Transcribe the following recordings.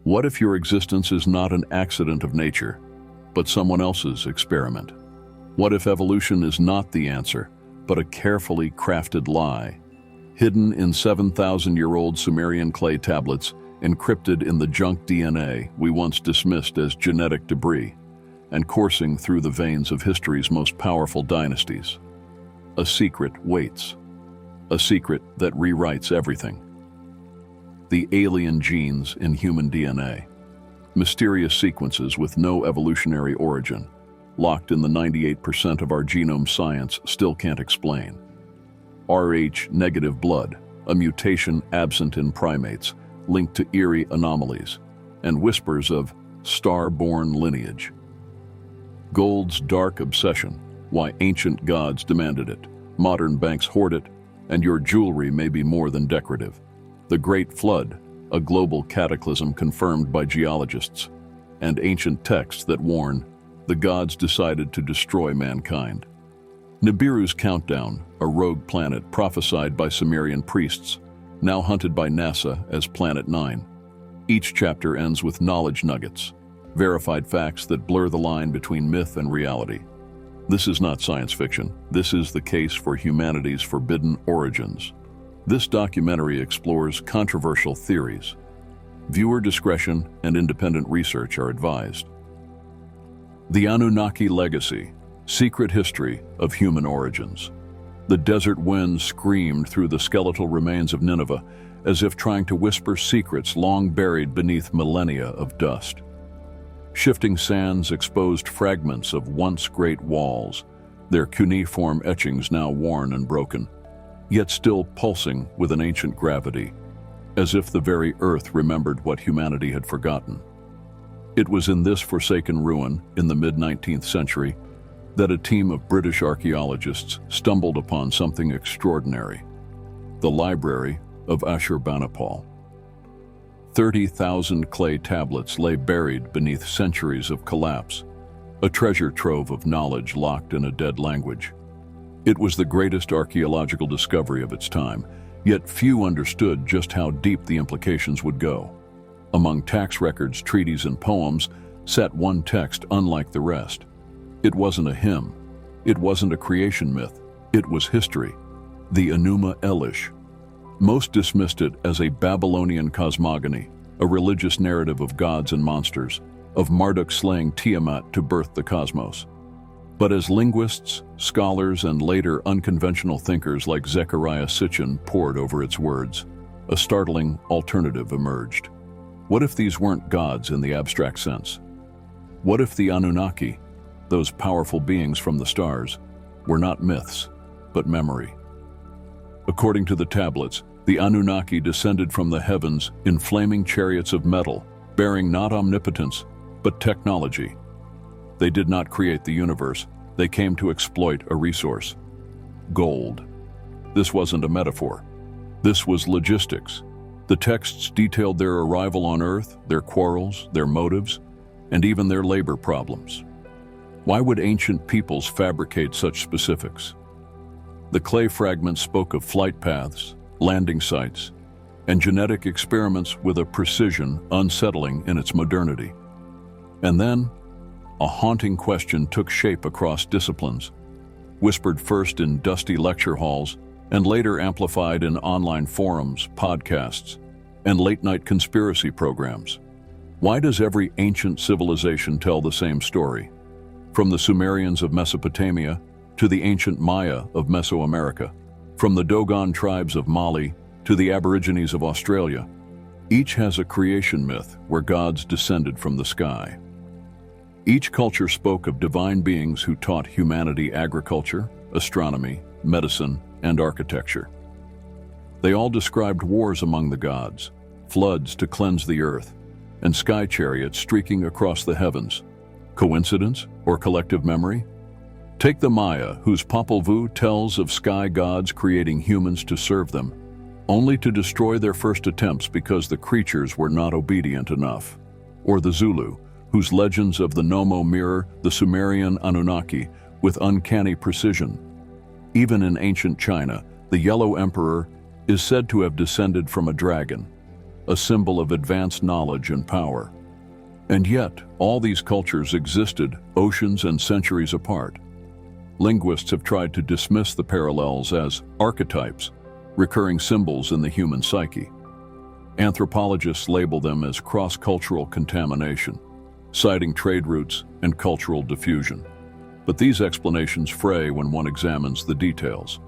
What if your existence is not an accident of nature, but someone else's experiment? What if evolution is not the answer, but a carefully crafted lie, hidden in 7,000-year-old Sumerian clay tablets, encrypted in the junk DNA we once dismissed as genetic debris, and coursing through the veins of history's most powerful dynasties? A secret waits. A secret that rewrites everything. The alien genes in human DNA. Mysterious sequences with no evolutionary origin, locked in the 98% of our genome science still can't explain. Rh-negative blood, a mutation absent in primates, linked to eerie anomalies, and whispers of star-born lineage. Gold's dark obsession, why ancient gods demanded it, modern banks hoard it, and your jewelry may be more than decorative. The Great Flood, a global cataclysm confirmed by geologists, and ancient texts that warn the gods decided to destroy mankind. Nibiru's Countdown, a rogue planet prophesied by Sumerian priests, now hunted by NASA as Planet 9. Each chapter ends with knowledge nuggets, verified facts that blur the line between myth and reality. This is not science fiction. This is the case for humanity's forbidden origins. This documentary explores controversial theories. Viewer discretion and independent research are advised. The Anunnaki Legacy, Secret History of Human Origins. The desert wind screamed through the skeletal remains of Nineveh, as if trying to whisper secrets long buried beneath millennia of dust. Shifting sands exposed fragments of once great walls, their cuneiform etchings now worn and broken, yet still pulsing with an ancient gravity, as if the very earth remembered what humanity had forgotten. It was in this forsaken ruin, in the mid-19th century, that a team of British archaeologists stumbled upon something extraordinary: the Library of Ashurbanipal. 30,000 clay tablets lay buried beneath centuries of collapse, a treasure trove of knowledge locked in a dead language. It was the greatest archaeological discovery of its time, yet few understood just how deep the implications would go. Among tax records, treaties, and poems sat one text unlike the rest. It wasn't a hymn. It wasn't a creation myth. It was history. The Enuma Elish. Most dismissed it as a Babylonian cosmogony, a religious narrative of gods and monsters, of Marduk slaying Tiamat to birth the cosmos. But as linguists, scholars, and later unconventional thinkers like Zecharia Sitchin pored over its words, a startling alternative emerged. What if these weren't gods in the abstract sense? What if the Anunnaki, those powerful beings from the stars, were not myths, but memory? According to the tablets, the Anunnaki descended from the heavens in flaming chariots of metal, bearing not omnipotence, but technology. They did not create the universe. They came to exploit a resource: gold. This wasn't a metaphor. This was logistics. The texts detailed their arrival on Earth, their quarrels, their motives, and even their labor problems. Why would ancient peoples fabricate such specifics? The clay fragments spoke of flight paths, landing sites, and genetic experiments with a precision unsettling in its modernity. And then, a haunting question took shape across disciplines, whispered first in dusty lecture halls and later amplified in online forums, podcasts, and late-night conspiracy programs. Why does every ancient civilization tell the same story? From the Sumerians of Mesopotamia to the ancient Maya of Mesoamerica, from the Dogon tribes of Mali to the Aborigines of Australia, each has a creation myth where gods descended from the sky. Each culture spoke of divine beings who taught humanity agriculture, astronomy, medicine, and architecture. They all described wars among the gods, floods to cleanse the earth, and sky chariots streaking across the heavens. Coincidence or collective memory? Take the Maya, whose Popol Vuh tells of sky gods creating humans to serve them, only to destroy their first attempts because the creatures were not obedient enough. Or the Zulu, whose legends of the Nomo mirror the Sumerian Anunnaki with uncanny precision. Even in ancient China, the Yellow Emperor is said to have descended from a dragon. a symbol of advanced knowledge and power. And yet, all these cultures existed oceans and centuries apart. Linguists have tried to dismiss the parallels as archetypes, recurring symbols in the human psyche. Anthropologists label them as cross-cultural contamination, citing trade routes and cultural diffusion. But these explanations fray when one examines the details.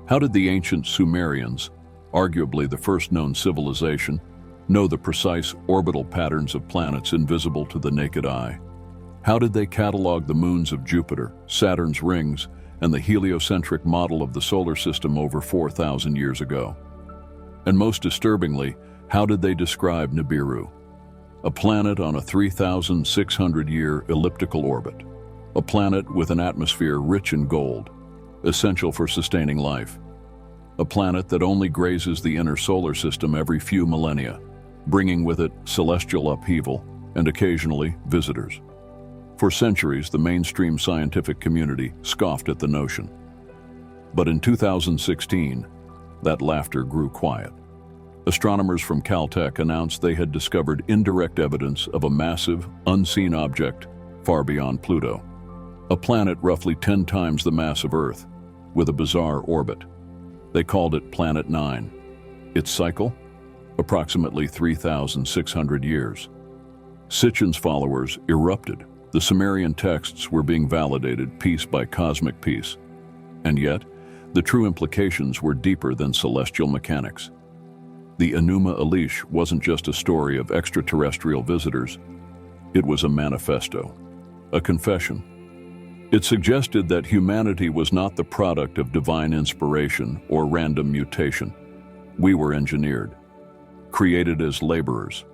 How did the ancient Sumerians, arguably the first known civilization, know the precise orbital patterns of planets invisible to the naked eye? How did they catalog the moons of Jupiter, Saturn's rings, and the heliocentric model of the solar system over 4,000 years ago? And most disturbingly, how did they describe Nibiru, a planet on a 3,600-year elliptical orbit, a planet with an atmosphere rich in gold, essential for sustaining life, a planet that only grazes the inner solar system every few millennia, bringing with it celestial upheaval and occasionally visitors? For centuries, the mainstream scientific community scoffed at the notion. But in 2016, that laughter grew quiet. Astronomers from Caltech announced they had discovered indirect evidence of a massive, unseen object far beyond Pluto, a planet roughly 10 times the mass of Earth, with a bizarre orbit. They called it Planet 9. Its cycle? Approximately 3,600 years. Sitchin's followers erupted. The Sumerian texts were being validated piece by cosmic piece. And yet, the true implications were deeper than celestial mechanics. The Enuma Elish wasn't just a story of extraterrestrial visitors. It was a manifesto, a confession. It suggested that humanity was not the product of divine inspiration or random mutation. We were engineered, created as laborers.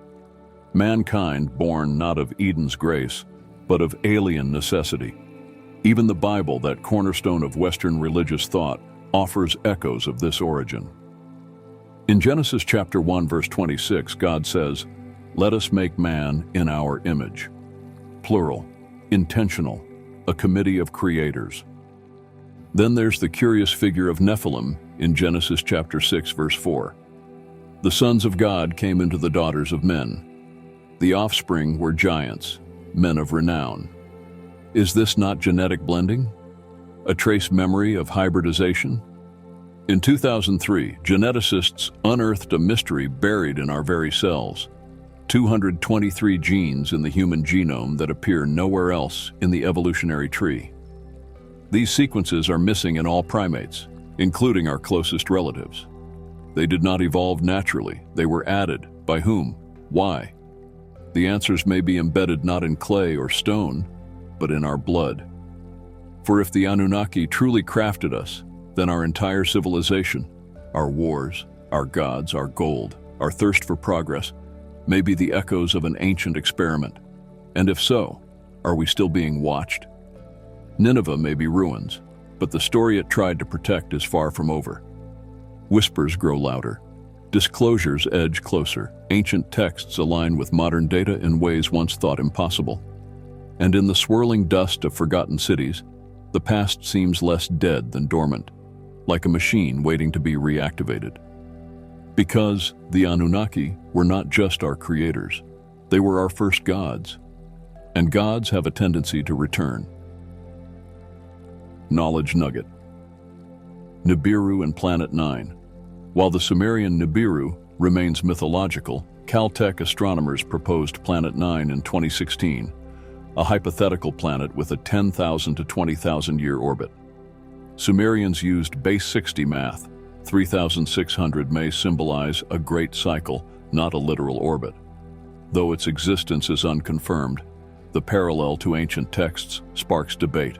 Mankind born not of Eden's grace, but of alien necessity. Even the Bible, that cornerstone of Western religious thought, offers echoes of this origin. In Genesis chapter 1, verse 26, God says, "Let us make man in our image." Plural, intentional, a committee of creators. Then there's the curious figure of Nephilim in Genesis chapter 6, verse 4. The sons of God came into the daughters of men. The offspring were giants, men of renown. Is this not genetic blending? A trace memory of hybridization? In 2003, geneticists unearthed a mystery buried in our very cells. 223 genes in the human genome that appear nowhere else in the evolutionary tree. These sequences are missing in all primates, including our closest relatives. They did not evolve naturally. They were added. By whom? Why? The answers may be embedded not in clay or stone, but in our blood. For if the Anunnaki truly crafted us, then our entire civilization, our wars, our gods, our gold, our thirst for progress, may be the echoes of an ancient experiment. And if so, are we still being watched? Nineveh may be ruins, but the story it tried to protect is far from over. Whispers grow louder. Disclosures edge closer. Ancient texts align with modern data in ways once thought impossible. And in the swirling dust of forgotten cities, the past seems less dead than dormant, like a machine waiting to be reactivated. Because the Anunnaki were not just our creators, they were our first gods. And gods have a tendency to return. Knowledge Nugget. Nibiru and Planet 9. While the Sumerian Nibiru remains mythological, Caltech astronomers proposed Planet 9 in 2016, a hypothetical planet with a 10,000 to 20,000 year orbit. Sumerians used base 60 math. 3,600 may symbolize a great cycle, not a literal orbit. Though its existence is unconfirmed, the parallel to ancient texts sparks debate.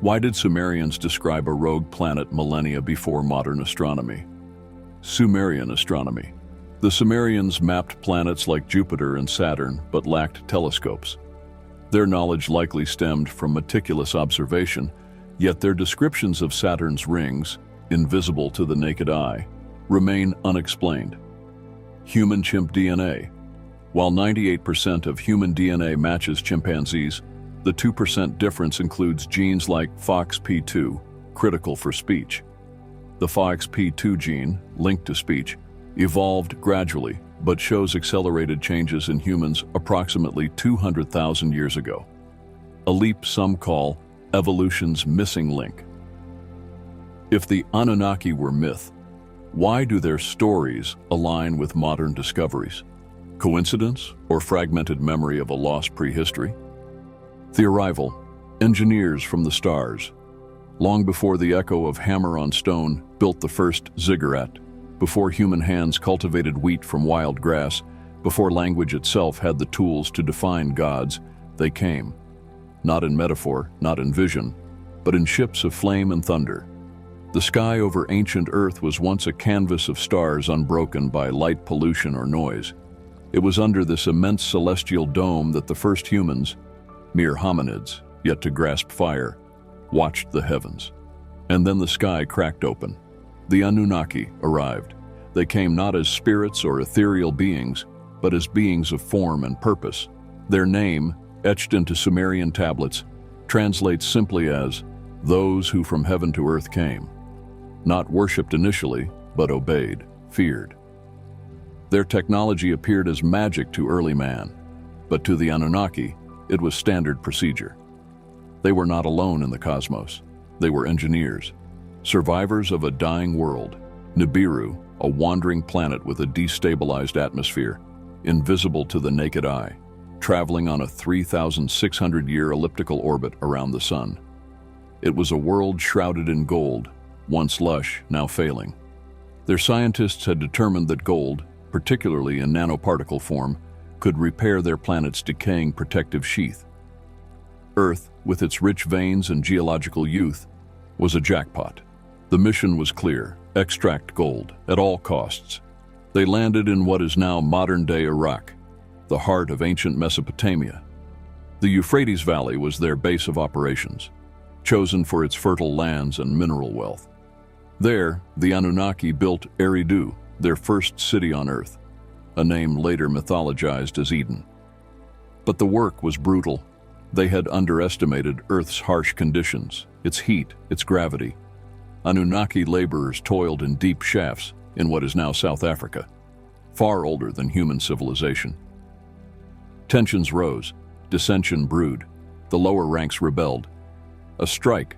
Why did Sumerians describe a rogue planet millennia before modern astronomy? Sumerian astronomy. The Sumerians mapped planets like Jupiter and Saturn, but lacked telescopes. Their knowledge likely stemmed from meticulous observation, yet their descriptions of Saturn's rings, invisible to the naked eye, remain unexplained. Human-Chimp DNA. While 98% of human DNA matches chimpanzees, the 2% difference includes genes like FOXP2, critical for speech. The FOXP2 gene, linked to speech, evolved gradually, but shows accelerated changes in humans approximately 200,000 years ago. A leap some call evolution's missing link. If the Anunnaki were myth, why do their stories align with modern discoveries? Coincidence or fragmented memory of a lost prehistory? The arrival, engineers from the stars. Long before the echo of hammer on stone built the first ziggurat, before human hands cultivated wheat from wild grass, before language itself had the tools to define gods, they came. Not in metaphor, not in vision, but in ships of flame and thunder. The sky over ancient Earth was once a canvas of stars unbroken by light pollution or noise. It was under this immense celestial dome that the first humans, mere hominids, yet to grasp fire, watched the heavens. And then the sky cracked open. The Anunnaki arrived. They came not as spirits or ethereal beings, but as beings of form and purpose. Their name, etched into Sumerian tablets, translates simply as those who from heaven to earth came. Not worshipped initially, but obeyed, feared. Their technology appeared as magic to early man, but to the Anunnaki, it was standard procedure. They were not alone in the cosmos. They were engineers, survivors of a dying world. Nibiru, a wandering planet with a destabilized atmosphere, invisible to the naked eye, traveling on a 3,600-year elliptical orbit around the sun. It was a world shrouded in gold, once lush, now failing. Their scientists had determined that gold, particularly in nanoparticle form, could repair their planet's decaying protective sheath. Earth, with its rich veins and geological youth, was a jackpot. The mission was clear: extract gold at all costs. They landed in what is now modern-day Iraq, the heart of ancient Mesopotamia. The Euphrates Valley was their base of operations, chosen for its fertile lands and mineral wealth. There, the Anunnaki built Eridu, their first city on Earth, a name later mythologized as Eden. But the work was brutal. They had underestimated Earth's harsh conditions, its heat, its gravity. Anunnaki laborers toiled in deep shafts in what is now South Africa, far older than human civilization. Tensions rose, dissension brewed, the lower ranks rebelled. A strike,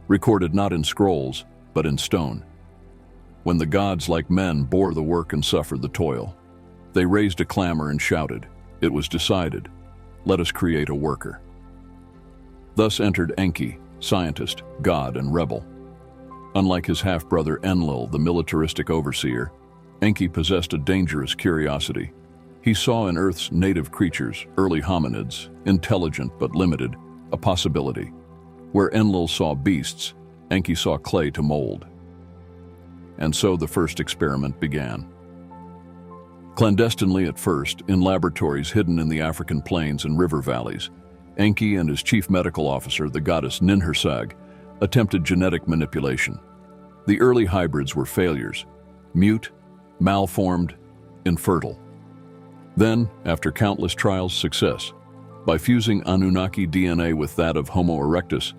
recorded not in scrolls, but in stone. When the gods, like men, bore the work and suffered the toil, they raised a clamor and shouted, "It was decided. Let us create a worker." Thus entered Enki, scientist, god, and rebel. Unlike his half-brother Enlil, the militaristic overseer, Enki possessed a dangerous curiosity. He saw in Earth's native creatures, early hominids, intelligent but limited, a possibility. Where Enlil saw beasts, Enki saw clay to mold. And so the first experiment began. Clandestinely at first, in laboratories hidden in the African plains and river valleys, Enki and his chief medical officer, the goddess Ninhursag, attempted genetic manipulation. The early hybrids were failures, mute, malformed, infertile. Then, after countless trials, success. By fusing Anunnaki DNA with that of Homo erectus,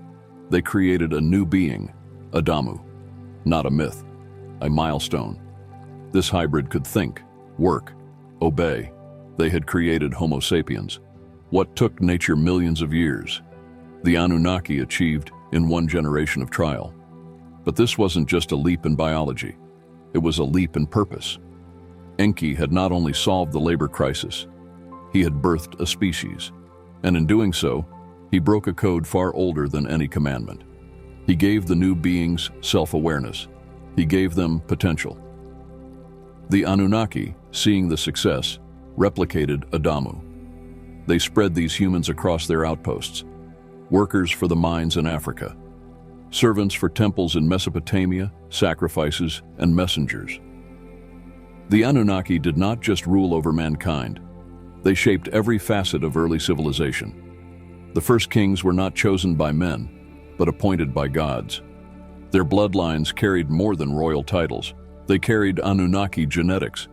they created a new being, Adamu. Not a myth, a milestone. This hybrid could think, work, obey. They had created Homo sapiens. What took nature millions of years, the Anunnaki achieved in one generation of trial. But this wasn't just a leap in biology. It was a leap in purpose. Enki had not only solved the labor crisis, he had birthed a species. And in doing so, he broke a code far older than any commandment. He gave the new beings self-awareness. He gave them potential. The Anunnaki, seeing the success, replicated Adamu. They spread these humans across their outposts, workers for the mines in Africa, servants for temples in Mesopotamia, sacrifices, and messengers. The Anunnaki did not just rule over mankind. They shaped every facet of early civilization. The first kings were not chosen by men, but appointed by gods. Their bloodlines carried more than royal titles. They carried Anunnaki genetics.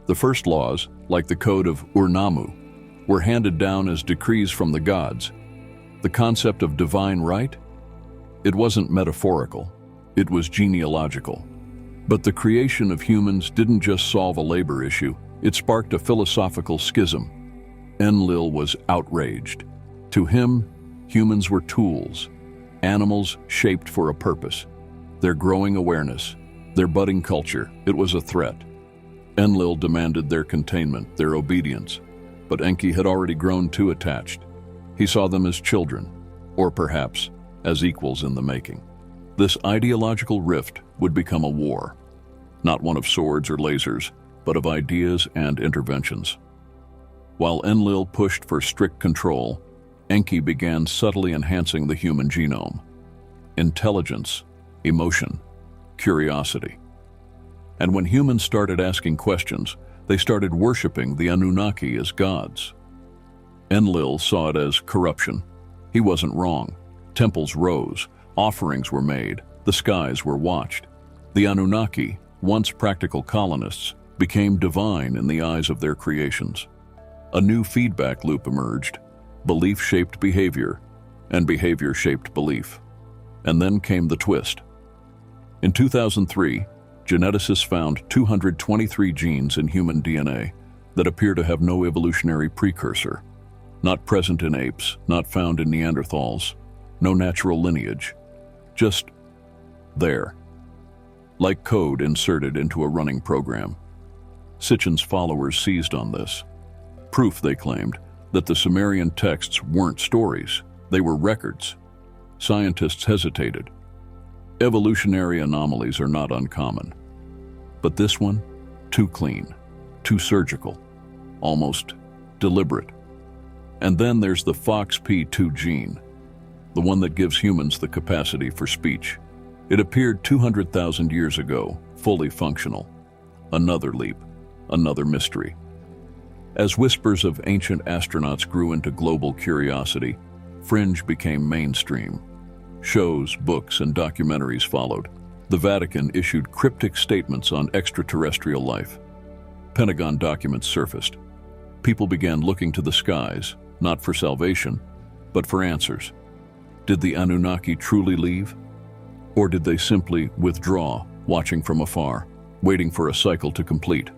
The first laws, like the Code of Ur-Nammu, were handed down as decrees from the gods. The concept of divine right? It wasn't metaphorical, it was genealogical. But the creation of humans didn't just solve a labor issue, It sparked a philosophical schism. Enlil was outraged. To him, humans were tools, animals shaped for a purpose. Their growing awareness, their budding culture, it was a threat. Enlil demanded their containment, their obedience, but Enki had already grown too attached. He saw them as children, or perhaps as equals in the making. This ideological rift would become a war, not one of swords or lasers, but of ideas and interventions. While Enlil pushed for strict control, Enki began subtly enhancing the human genome. Intelligence, emotion, curiosity. And when humans started asking questions, they started worshiping the Anunnaki as gods. Enlil saw it as corruption. He wasn't wrong. Temples rose, offerings were made, the skies were watched. The Anunnaki, once practical colonists, became divine in the eyes of their creations. A new feedback loop emerged. Belief shaped behavior, and behavior shaped belief. And then came the twist. In 2003, geneticists found 223 genes in human DNA that appear to have no evolutionary precursor. Not present in apes, not found in Neanderthals, no natural lineage. Just there. Like code inserted into a running program. Sitchin's followers seized on this. Proof, they claimed, that the Sumerian texts weren't stories, they were records. Scientists hesitated. Evolutionary anomalies are not uncommon. But this one, too clean, too surgical, almost deliberate. And then there's the FOXP2 gene, the one that gives humans the capacity for speech. It appeared 200,000 years ago, fully functional. Another leap, another mystery. As whispers of ancient astronauts grew into global curiosity, Fringe became mainstream. Shows, books, and documentaries followed. The Vatican issued cryptic statements on extraterrestrial life. Pentagon documents surfaced. People began looking to the skies, not for salvation, but for answers. Did the Anunnaki truly leave? Or did they simply withdraw, watching from afar, waiting for a cycle to complete?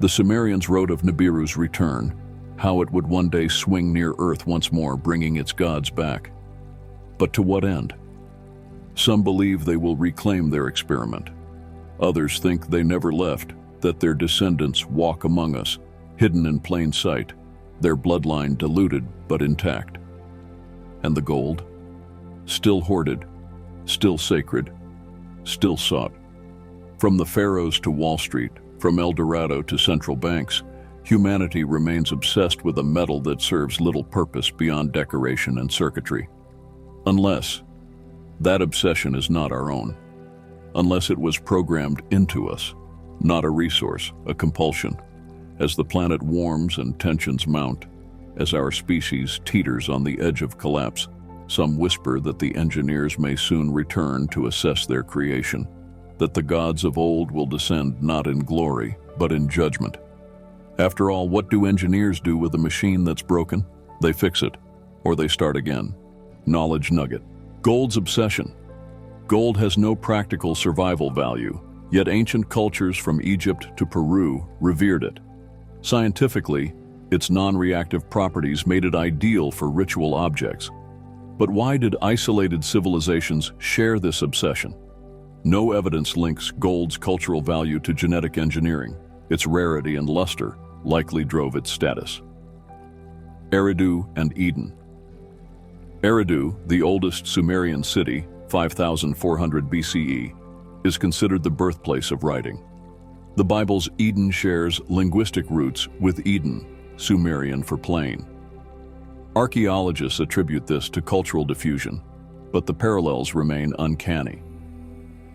The Sumerians wrote of Nibiru's return, how it would one day swing near Earth once more, bringing its gods back. But to what end? Some believe they will reclaim their experiment. Others think they never left, that their descendants walk among us, hidden in plain sight, their bloodline diluted but intact. And the gold? Still hoarded, still sacred, still sought. From the pharaohs to Wall Street, from El Dorado to central banks, humanity remains obsessed with a metal that serves little purpose beyond decoration and circuitry. Unless that obsession is not our own. Unless it was programmed into us, not a resource, a compulsion. As the planet warms and tensions mount, as our species teeters on the edge of collapse, some whisper that the engineers may soon return to assess their creation, that the gods of old will descend not in glory, but in judgment. After all, what do engineers do with a machine that's broken? They fix it, or they start again. Knowledge nugget. Gold's obsession. Gold has no practical survival value, yet ancient cultures from Egypt to Peru revered it. Scientifically, its non-reactive properties made it ideal for ritual objects. But why did isolated civilizations share this obsession? No evidence links gold's cultural value to genetic engineering. Its rarity and luster likely drove its status. Eridu and Eden. Eridu, the oldest Sumerian city, 5,400 BCE, is considered the birthplace of writing. The Bible's Eden shares linguistic roots with Eden, Sumerian for plain. Archaeologists attribute this to cultural diffusion, but the parallels remain uncanny.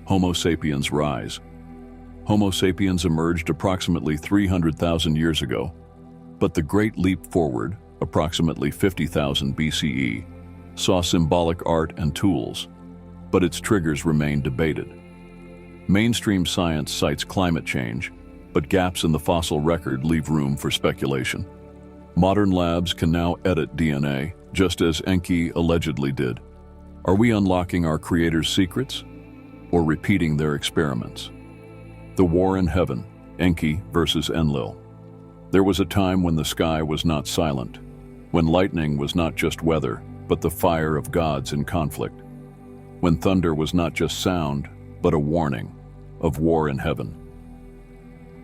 Homo sapiens rise. Homo sapiens emerged approximately 300,000 years ago, but the Great Leap Forward, approximately 50,000 BCE, saw symbolic art and tools, but its triggers remain debated. Mainstream science cites climate change, but gaps in the fossil record leave room for speculation. Modern labs can now edit DNA, just as Enki allegedly did. Are we unlocking our creator's secrets, or repeating their experiments? The war in heaven. Enki versus Enlil. There was a time when the sky was not silent, when lightning was not just weather, but the fire of gods in conflict, when thunder was not just sound, but a warning of war in heaven.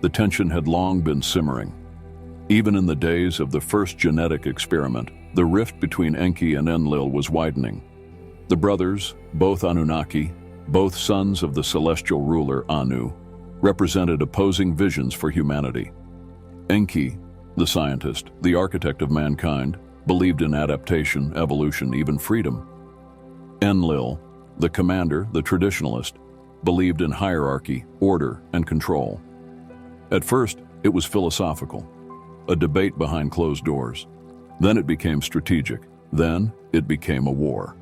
The tension had long been simmering. Even in the days of the first genetic experiment, the rift between Enki and Enlil was widening. The brothers, both Anunnaki, both sons of the celestial ruler Anu, represented opposing visions for humanity. Enki, the scientist, the architect of mankind, believed in adaptation, evolution, even freedom. Enlil, the commander, the traditionalist, believed in hierarchy, order, and control. At first, it was philosophical, a debate behind closed doors. Then it became strategic. Then it became a war.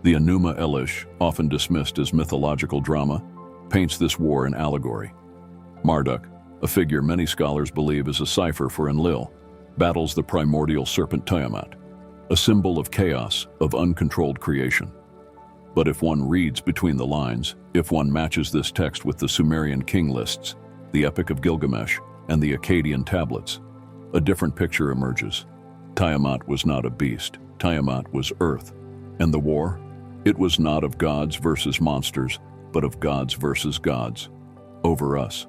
The Enuma Elish, often dismissed as mythological drama, paints this war in allegory. Marduk, a figure many scholars believe is a cipher for Enlil, battles the primordial serpent Tiamat, a symbol of chaos, of uncontrolled creation. But if one reads between the lines, if one matches this text with the Sumerian king lists, the Epic of Gilgamesh, and the Akkadian tablets, a different picture emerges. Tiamat was not a beast. Tiamat was earth. And the war? It was not of gods versus monsters, but of gods versus gods, over us.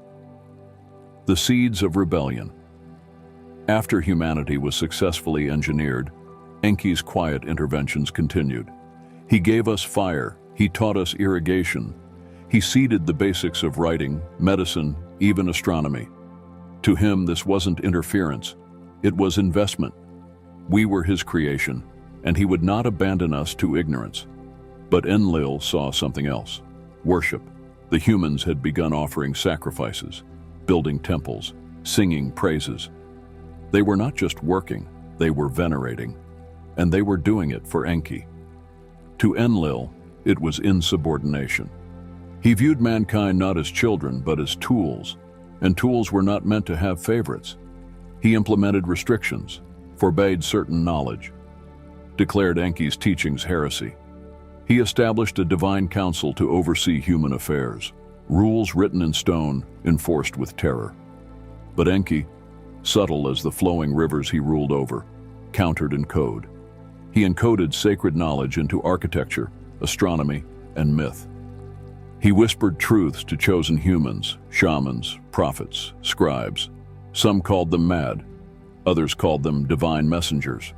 The seeds of rebellion. After humanity was successfully engineered, Enki's quiet interventions continued. He gave us fire, he taught us irrigation, he seeded the basics of writing, medicine, even astronomy. To him, this wasn't interference, it was investment. We were his creation, and he would not abandon us to ignorance. But Enlil saw something else: worship. The humans had begun offering sacrifices, building temples, singing praises. They were not just working, they were venerating, and they were doing it for Enki. To Enlil, it was insubordination. He viewed mankind not as children, but as tools, and tools were not meant to have favorites. He implemented restrictions, forbade certain knowledge, declared Enki's teachings heresy. He established a divine council to oversee human affairs, rules written in stone, enforced with terror. But Enki, subtle as the flowing rivers he ruled over, countered in code. He encoded sacred knowledge into architecture, astronomy, and myth. He whispered truths to chosen humans, shamans, prophets, scribes. Some called them mad, others called them divine messengers.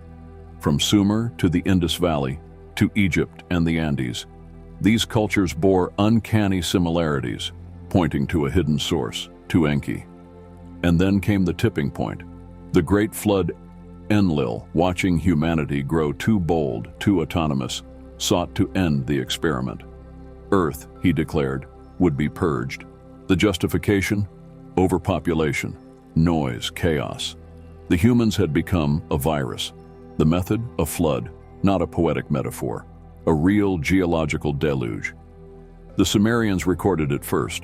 From Sumer to the Indus Valley, to Egypt and the Andes, these cultures bore uncanny similarities, pointing to a hidden source, to Enki. And then came the tipping point, the Great Flood. Enlil, watching humanity grow too bold, too autonomous, sought to end the experiment. Earth, he declared, would be purged. The justification? Overpopulation, noise, chaos. The humans had become a virus. The method? A flood, not a poetic metaphor, a real geological deluge. The Sumerians recorded it first,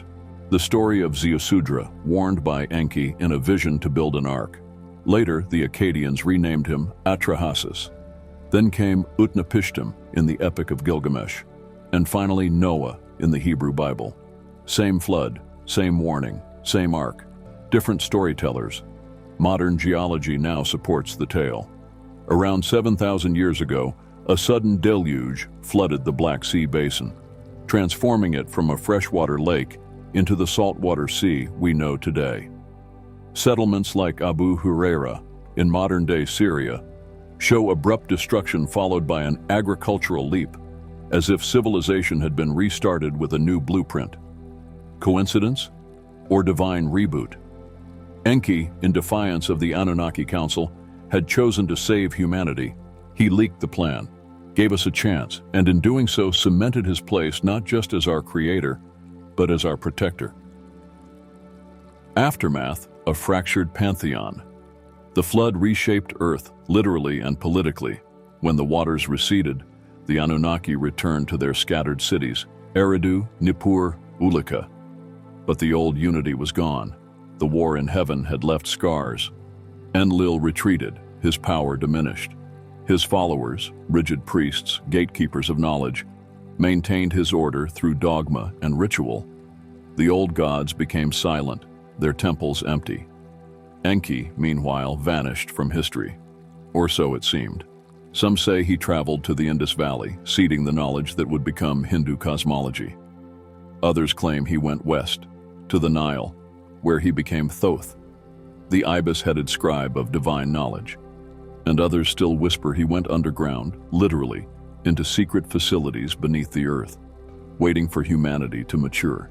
the story of Ziusudra, warned by Enki in a vision to build an ark. Later, the Akkadians renamed him Atrahasis. Then came Utnapishtim in the Epic of Gilgamesh, and finally Noah in the Hebrew Bible. Same flood, same warning, same ark, different storytellers. Modern geology now supports the tale. Around 7,000 years ago, a sudden deluge flooded the Black Sea basin, transforming it from a freshwater lake into the saltwater sea we know today. Settlements like Abu Huraira in modern-day Syria show abrupt destruction followed by an agricultural leap, as if civilization had been restarted with a new blueprint. Coincidence? Or divine reboot? Enki, in defiance of the Anunnaki Council, had chosen to save humanity. He leaked the plan, gave us a chance, and in doing so cemented his place not just as our creator, but as our protector. Aftermath: a fractured pantheon. The flood reshaped Earth, literally and politically. When the waters receded, the Anunnaki returned to their scattered cities, Eridu, Nippur, Ulika. But the old unity was gone. The war in heaven had left scars. Enlil retreated, his power diminished. His followers, rigid priests, gatekeepers of knowledge, maintained his order through dogma and ritual. The old gods became silent, their temples empty. Enki, meanwhile, vanished from history. Or so it seemed. Some say he traveled to the Indus Valley, seeding the knowledge that would become Hindu cosmology. Others claim he went west, to the Nile, where he became Thoth, the ibis-headed scribe of divine knowledge. And others still whisper he went underground, literally, into secret facilities beneath the earth, waiting for humanity to mature.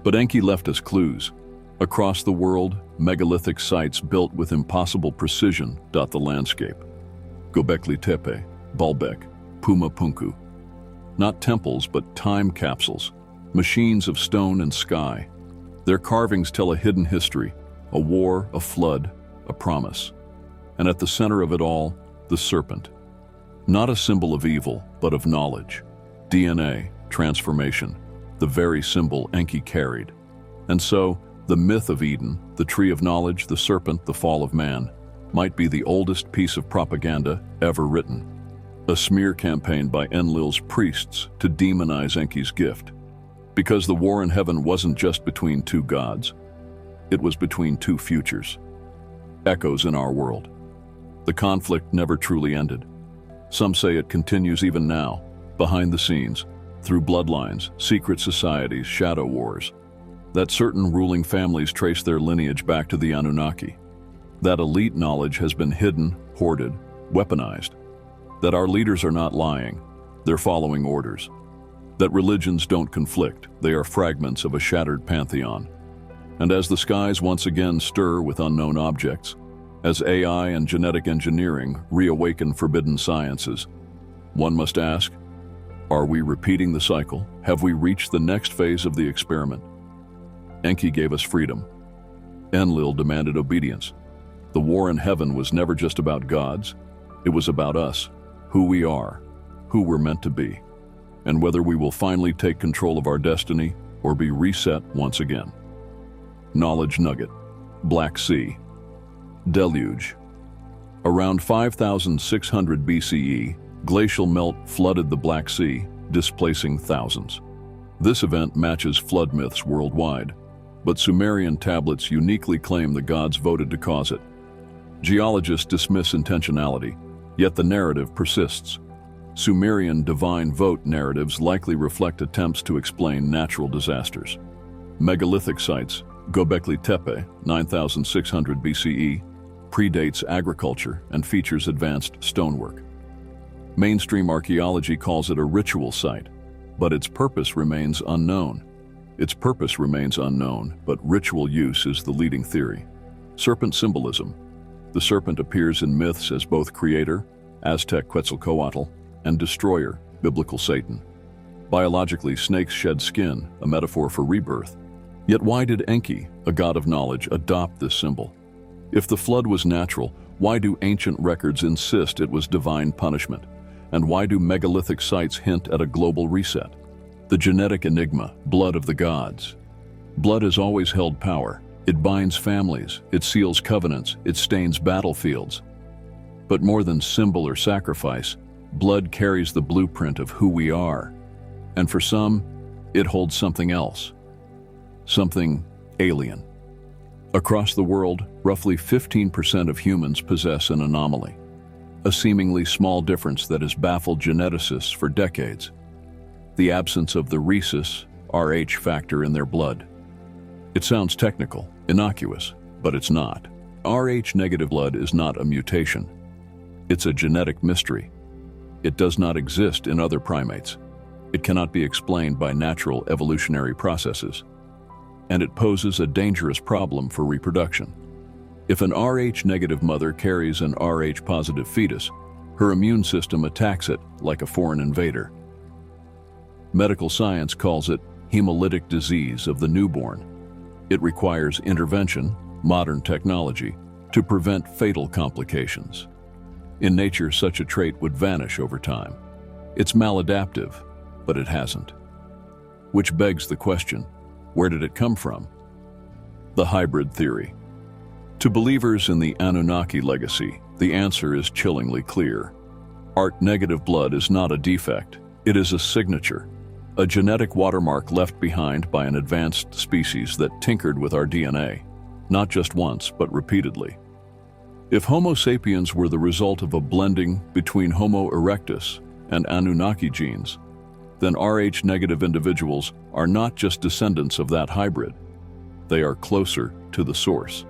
But Enki left us clues. Across the world, megalithic sites built with impossible precision dot the landscape. Göbekli Tepe, Baalbek, Puma Punku. Not temples, but time capsules, machines of stone and sky. Their carvings tell a hidden history, a war, a flood, a promise. And at the center of it all, the serpent. Not a symbol of evil, but of knowledge. DNA, transformation, the very symbol Enki carried. And so, the myth of Eden, the tree of knowledge, the serpent, the fall of man, might be the oldest piece of propaganda ever written. A smear campaign by Enlil's priests to demonize Enki's gift. Because the war in heaven wasn't just between two gods, it was between two futures. Echoes in our world. The conflict never truly ended. Some say it continues even now, behind the scenes, through bloodlines, secret societies, shadow wars. That certain ruling families trace their lineage back to the Anunnaki. That elite knowledge has been hidden, hoarded, weaponized. That our leaders are not lying, they're following orders. That religions don't conflict, they are fragments of a shattered pantheon. And as the skies once again stir with unknown objects, as AI and genetic engineering reawaken forbidden sciences, one must ask, are we repeating the cycle? Have we reached the next phase of the experiment? Enki gave us freedom. Enlil demanded obedience. The war in heaven was never just about gods. It was about us, who we are, who we're meant to be, and whether we will finally take control of our destiny or be reset once again. Knowledge Nugget, Black Sea. Deluge. Around 5,600 BCE, glacial melt flooded the Black Sea, displacing thousands. This event matches flood myths worldwide, but Sumerian tablets uniquely claim the gods voted to cause it. Geologists dismiss intentionality, yet the narrative persists. Sumerian divine vote narratives likely reflect attempts to explain natural disasters. Megalithic sites, Göbekli Tepe, 9,600 BCE, predates agriculture and features advanced stonework. Mainstream archaeology calls it a ritual site, but its purpose remains unknown. But ritual use is the leading theory. Serpent symbolism. The serpent appears in myths as both creator, Aztec Quetzalcoatl, and destroyer, biblical Satan. Biologically, snakes shed skin, a metaphor for rebirth. Yet why did Enki, a god of knowledge, adopt this symbol? If the flood was natural, why do ancient records insist it was divine punishment? And why do megalithic sites hint at a global reset? The genetic enigma, blood of the gods. Blood has always held power. It binds families, it seals covenants, it stains battlefields. But more than symbol or sacrifice, blood carries the blueprint of who we are. And for some, it holds something else. Something alien. Across the world, roughly 15% of humans possess an anomaly. A seemingly small difference that has baffled geneticists for decades. The absence of the rhesus, Rh factor in their blood. It sounds technical, innocuous, but it's not. Rh negative blood is not a mutation. It's a genetic mystery. It does not exist in other primates. It cannot be explained by natural evolutionary processes. And it poses a dangerous problem for reproduction. If an Rh negative mother carries an Rh positive fetus, her immune system attacks it like a foreign invader. Medical science calls it hemolytic disease of the newborn. It requires intervention, modern technology, to prevent fatal complications. In nature, such a trait would vanish over time. It's maladaptive, but it hasn't. Which begs the question, where did it come from? The hybrid theory. To believers in the Anunnaki legacy, the answer is chillingly clear. Rh negative blood is not a defect, it is a signature, a genetic watermark left behind by an advanced species that tinkered with our DNA, not just once, but repeatedly. If Homo sapiens were the result of a blending between Homo erectus and Anunnaki genes, then Rh-negative individuals are not just descendants of that hybrid. They are closer to the source.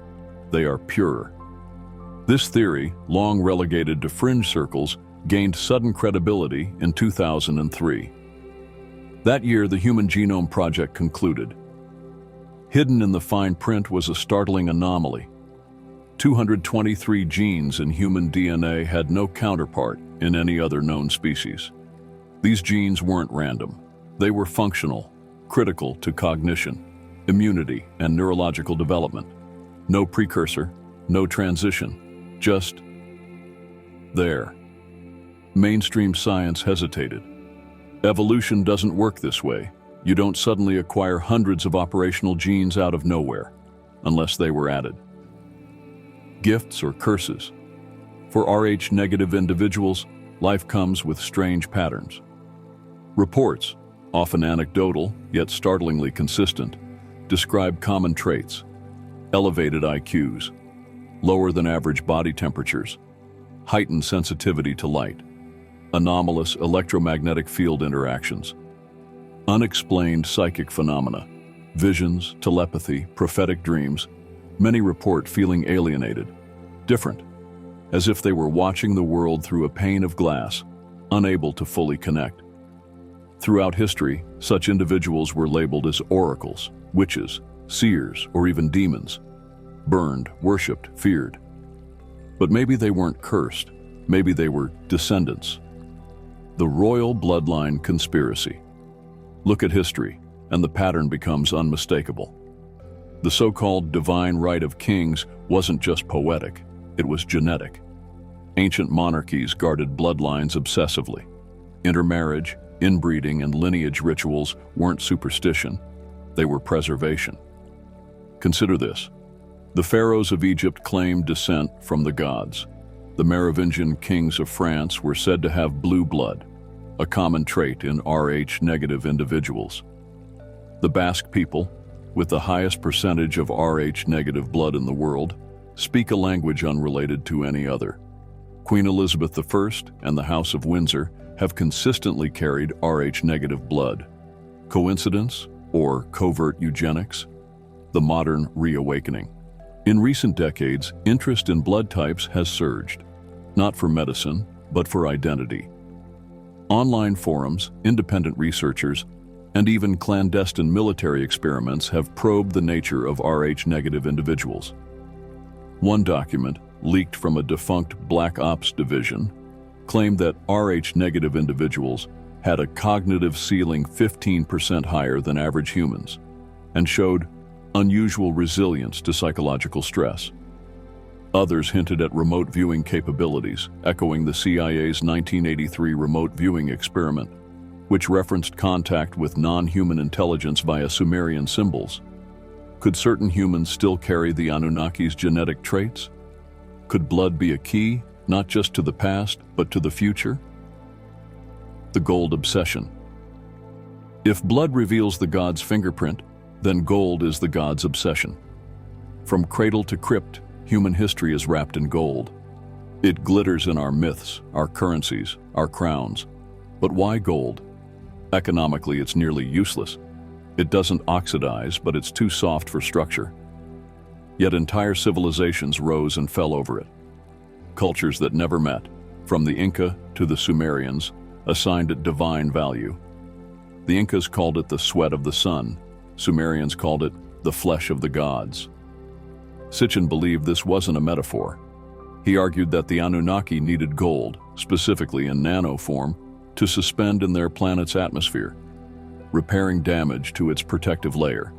They are purer. This theory, long relegated to fringe circles, gained sudden credibility in 2003. That year, the Human Genome Project concluded. Hidden in the fine print was a startling anomaly. 223 genes in human DNA had no counterpart in any other known species. These genes weren't random. They were functional, critical to cognition, immunity, and neurological development. No precursor, no transition, just there. Mainstream science hesitated. Evolution doesn't work this way. You don't suddenly acquire hundreds of operational genes out of nowhere, unless they were added. Gifts or curses. For Rh-negative individuals, life comes with strange patterns. Reports, often anecdotal yet startlingly consistent, describe common traits: elevated IQs, lower than average body temperatures, heightened sensitivity to light, anomalous electromagnetic field interactions, unexplained psychic phenomena, visions, telepathy, prophetic dreams. Many report feeling alienated, different, as if they were watching the world through a pane of glass, unable to fully connect. Throughout history, such individuals were labeled as oracles, witches, seers, or even demons, burned, worshipped, feared. But maybe they weren't cursed. Maybe they were descendants. The royal bloodline conspiracy. Look at history, and the pattern becomes unmistakable. The so-called divine right of kings wasn't just poetic, it was genetic. Ancient monarchies guarded bloodlines obsessively. Intermarriage, inbreeding, and lineage rituals weren't superstition, they were preservation. Consider this. The pharaohs of Egypt claimed descent from the gods. The Merovingian kings of France were said to have blue blood, a common trait in Rh-negative individuals. The Basque people, with the highest percentage of Rh-negative blood in the world, speak a language unrelated to any other. Queen Elizabeth I and the House of Windsor have consistently carried Rh-negative blood. Coincidence or covert eugenics? The modern reawakening. In recent decades, interest in blood types has surged, not for medicine, but for identity. Online forums, independent researchers, and even clandestine military experiments have probed the nature of Rh-negative individuals. One document, leaked from a defunct Black Ops division, claimed that Rh-negative individuals had a cognitive ceiling 15% higher than average humans, and showed unusual resilience to psychological stress. Others hinted at remote viewing capabilities, echoing the CIA's 1983 remote viewing experiment, which referenced contact with non-human intelligence via Sumerian symbols. Could certain humans still carry the Anunnaki's genetic traits? Could blood be a key, not just to the past, but to the future? The gold obsession. If blood reveals the god's fingerprint, then gold is the god's obsession. From cradle to crypt, human history is wrapped in gold. It glitters in our myths, our currencies, our crowns. But why gold? Economically, it's nearly useless. It doesn't oxidize, but it's too soft for structure. Yet entire civilizations rose and fell over it. Cultures that never met, from the Inca to the Sumerians, assigned it divine value. The Incas called it the sweat of the sun. Sumerians called it the flesh of the gods. Sitchin believed this wasn't a metaphor. He argued that the Anunnaki needed gold, specifically in nano form, to suspend in their planet's atmosphere, repairing damage to its protective layer.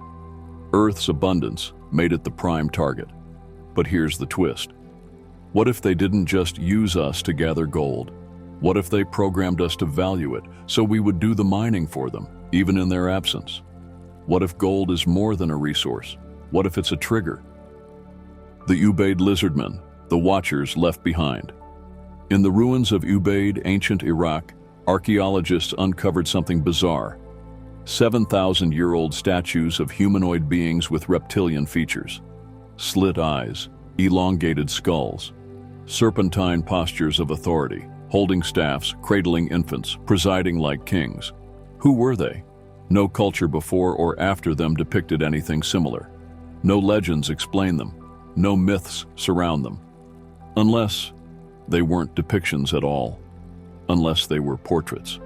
Earth's abundance made it the prime target. But here's the twist. What if they didn't just use us to gather gold? What if they programmed us to value it so we would do the mining for them, even in their absence? What if gold is more than a resource? What if it's a trigger? The Ubaid lizardmen, the watchers left behind. In the ruins of Ubaid, ancient Iraq, archaeologists uncovered something bizarre. 7,000-year-old statues of humanoid beings with reptilian features, slit eyes, elongated skulls, serpentine postures of authority, holding staffs, cradling infants, presiding like kings. Who were they? No culture before or after them depicted anything similar. No legends explain them. No myths surround them. Unless they weren't depictions at all. Unless they were portraits.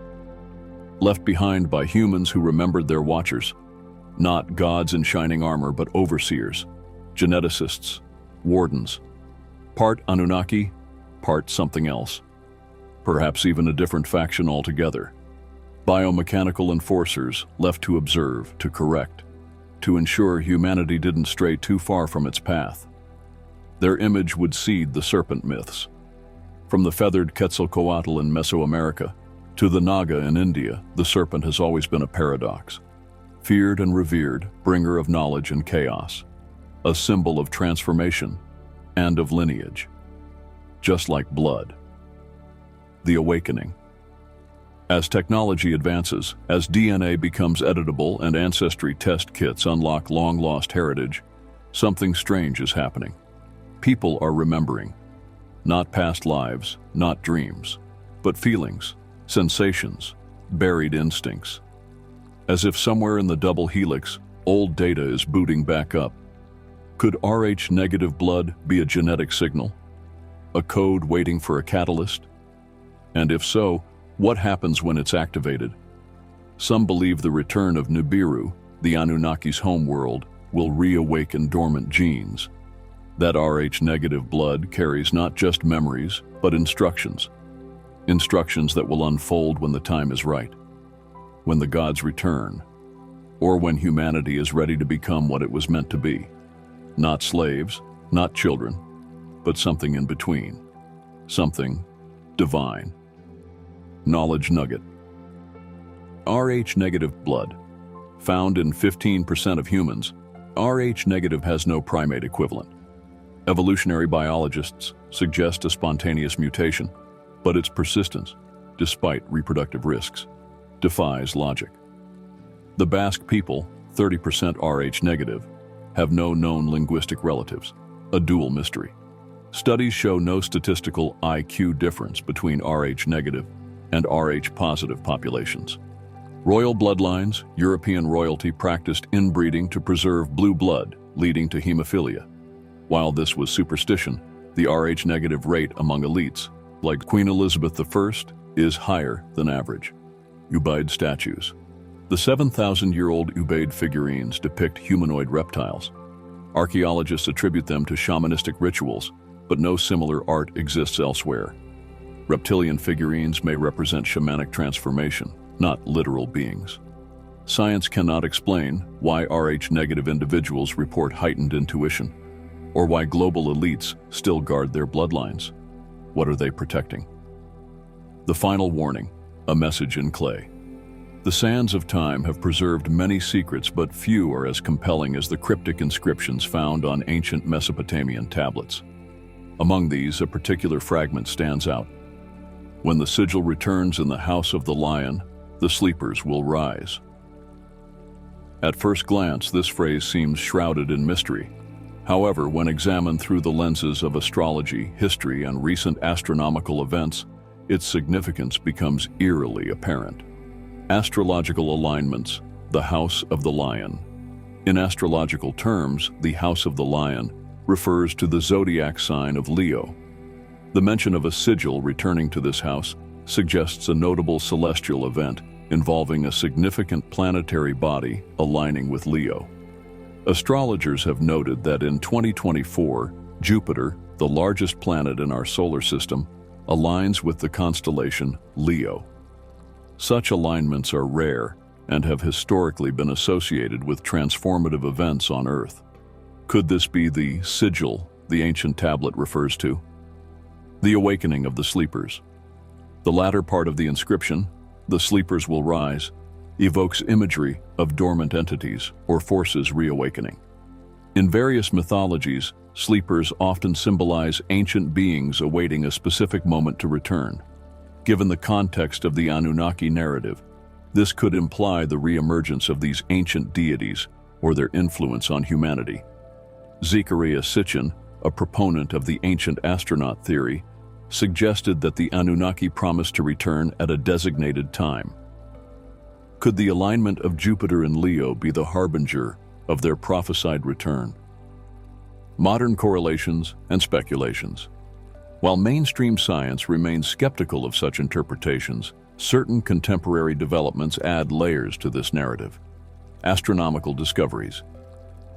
Left behind by humans who remembered their watchers. Not gods in shining armor, but overseers, geneticists, wardens. Part Anunnaki, part something else. Perhaps even a different faction altogether. Biomechanical enforcers left to observe, to correct, to ensure humanity didn't stray too far from its path. Their image would seed the serpent myths. From the feathered Quetzalcoatl in Mesoamerica to the Naga in India, the serpent has always been a paradox. Feared and revered, bringer of knowledge and chaos. A symbol of transformation and of lineage. Just like blood. The awakening. As technology advances, as DNA becomes editable and ancestry test kits unlock long-lost heritage, something strange is happening. People are remembering. Not past lives, not dreams, but feelings, sensations, buried instincts. As if somewhere in the double helix, old data is booting back up. Could Rh-negative blood be a genetic signal? A code waiting for a catalyst? And if so, what happens when it's activated? Some believe the return of Nibiru, the Anunnaki's homeworld, will reawaken dormant genes. That Rh-negative blood carries not just memories, but instructions. Instructions that will unfold when the time is right. When the gods return. Or when humanity is ready to become what it was meant to be. Not slaves, not children, but something in between. Something divine. Knowledge Nugget. Rh-negative blood. Found in 15% of humans, Rh-negative has no primate equivalent. Evolutionary biologists suggest a spontaneous mutation, but its persistence, despite reproductive risks, defies logic. The Basque people, 30% Rh-negative, have no known linguistic relatives, a dual mystery. Studies show no statistical IQ difference between Rh-negative and Rh-positive populations. Royal bloodlines, European royalty practiced inbreeding to preserve blue blood, leading to hemophilia. While this was superstition, the Rh-negative rate among elites, like Queen Elizabeth I, is higher than average. Ubaid statues. The 7,000-year-old Ubaid figurines depict humanoid reptiles. Archaeologists attribute them to shamanistic rituals, but no similar art exists elsewhere. Reptilian figurines may represent shamanic transformation, not literal beings. Science cannot explain why Rh-negative individuals report heightened intuition, or why global elites still guard their bloodlines. What are they protecting? The final warning, a message in clay. The sands of time have preserved many secrets, but few are as compelling as the cryptic inscriptions found on ancient Mesopotamian tablets. Among these, a particular fragment stands out. When the sigil returns in the house of the lion, the sleepers will rise. At first glance, this phrase seems shrouded in mystery. However, when examined through the lenses of astrology, history, and recent astronomical events, its significance becomes eerily apparent. Astrological alignments, the House of the Lion. In astrological terms, the House of the Lion refers to the zodiac sign of Leo. The mention of a sigil returning to this house suggests a notable celestial event involving a significant planetary body aligning with Leo. Astrologers have noted that in 2024, Jupiter, the largest planet in our solar system, aligns with the constellation Leo. Such alignments are rare and have historically been associated with transformative events on Earth. Could this be the sigil the ancient tablet refers to? The awakening of the sleepers. The latter part of the inscription, "The sleepers will rise," evokes imagery of dormant entities or forces reawakening. In various mythologies, sleepers often symbolize ancient beings awaiting a specific moment to return. Given the context of the Anunnaki narrative, This could imply the re-emergence of these ancient deities or their influence on humanity. Zecharia Sitchin, a proponent of the ancient astronaut theory, suggested that the Anunnaki promised to return at a designated time. Could the alignment of Jupiter and Leo be the harbinger of their prophesied return? Modern correlations and speculations. While mainstream science remains skeptical of such interpretations, certain contemporary developments add layers to this narrative. Astronomical discoveries.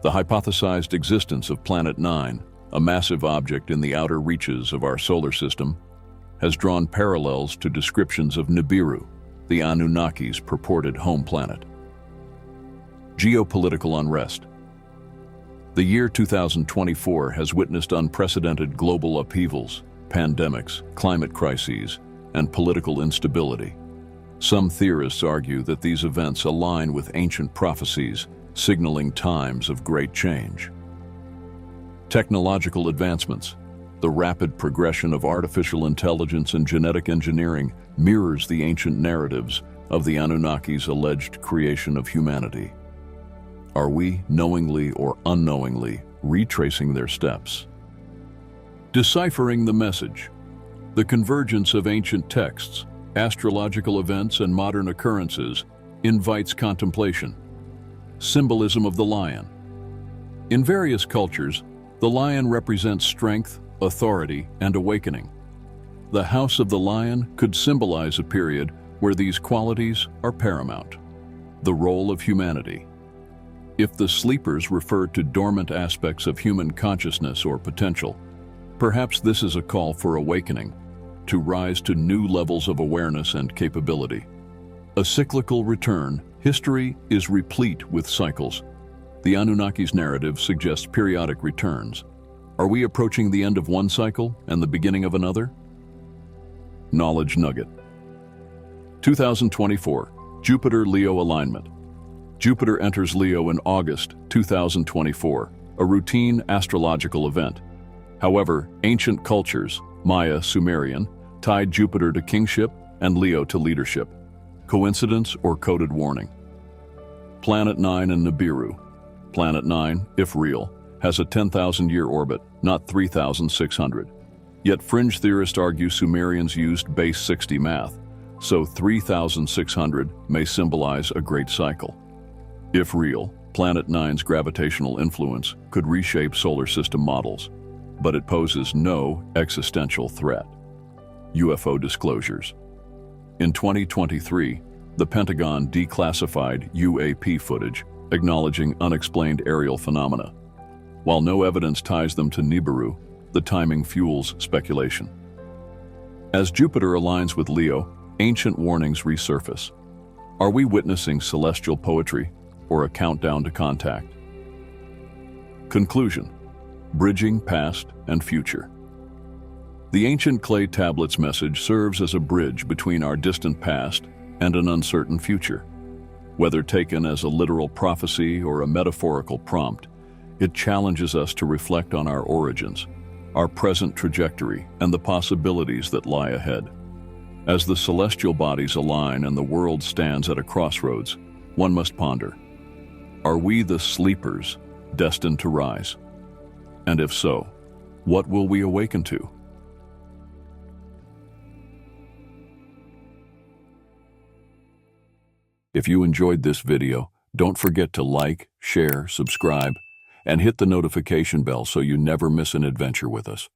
The hypothesized existence of Planet 9, a massive object in the outer reaches of our solar system, has drawn parallels to descriptions of Nibiru, the Anunnaki's purported home planet. Geopolitical unrest. The year 2024 has witnessed unprecedented global upheavals, pandemics, climate crises, and political instability. Some theorists argue that these events align with ancient prophecies, signaling times of great change. Technological advancements. The rapid progression of artificial intelligence and genetic engineering mirrors the ancient narratives of the Anunnaki's alleged creation of humanity. Are we, knowingly or unknowingly, retracing their steps? Deciphering the message. The convergence of ancient texts, astrological events, and modern occurrences invites contemplation. Symbolism of the lion. In various cultures, the lion represents strength, authority, and awakening. The House of the Lion could symbolize a period where these qualities are paramount. The role of humanity. If the sleepers refer to dormant aspects of human consciousness or potential, perhaps this is a call for awakening, to rise to new levels of awareness and capability. A cyclical return. History is replete with cycles. The Anunnaki's narrative suggests periodic returns. Are we approaching the end of one cycle and the beginning of another? Knowledge Nugget. 2024, Jupiter-Leo alignment. Jupiter enters Leo in August 2024, a routine astrological event. However, ancient cultures, Maya, Sumerian, tied Jupiter to kingship and Leo to leadership. Coincidence or coded warning? Planet 9 and Nibiru. Planet 9, if real, has a 10,000-year orbit, not 3,600. Yet fringe theorists argue Sumerians used base 60 math, so 3,600 may symbolize a great cycle. If real, Planet 9's gravitational influence could reshape solar system models, but it poses no existential threat. UFO disclosures. In 2023, the Pentagon declassified UAP footage, acknowledging unexplained aerial phenomena. While no evidence ties them to Nibiru, the timing fuels speculation. As Jupiter aligns with Leo, ancient warnings resurface. Are we witnessing celestial poetry or a countdown to contact? Conclusion. Bridging past and future. The ancient clay tablets message serves as a bridge between our distant past and an uncertain future. Whether taken as a literal prophecy or a metaphorical prompt, it challenges us to reflect on our origins, our present trajectory, and the possibilities that lie ahead. As the celestial bodies align and the world stands at a crossroads, one must ponder, are we the sleepers destined to rise? And if so, what will we awaken to? If you enjoyed this video, don't forget to like, share, subscribe, and hit the notification bell so you never miss an adventure with us.